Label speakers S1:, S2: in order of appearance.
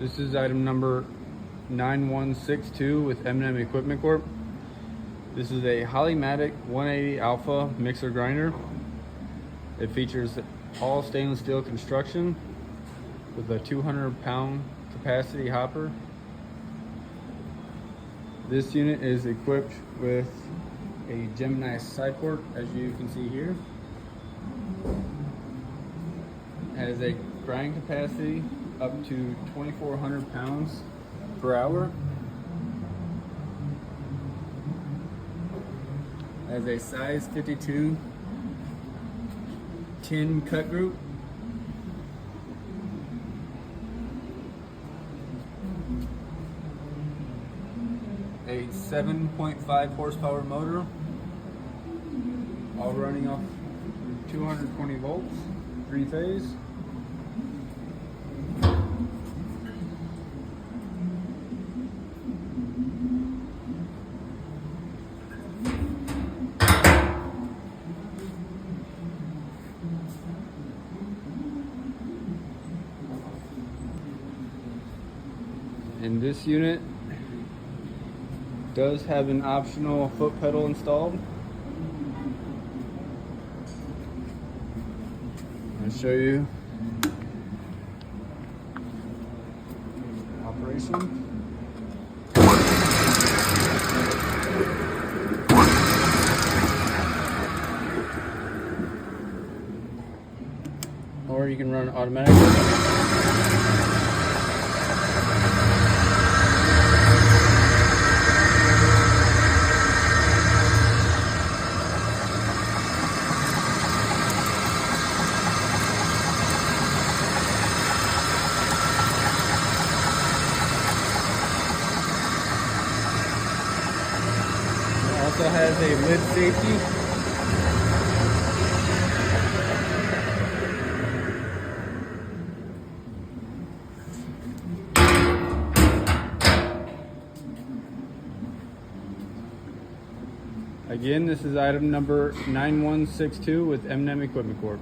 S1: This is item number 9162 with M&M Equipment Corp. This is a Hollymatic 180 Alpha mixer grinder. It features all stainless steel construction with a 200-pound capacity hopper. This unit is equipped with a Gemini side port, as you can see here. It has a grind capacity up to 2,400 pounds per hour. It has a size 52 tin cut group. A 7.5 horsepower motor, all running off 220 volts, 3-phase. And this unit does have an optional foot pedal installed. I'll show you operation. Or you can run automatically. Also has a lid safety. Again, this is item number 9162 with M&M Equipment Corp.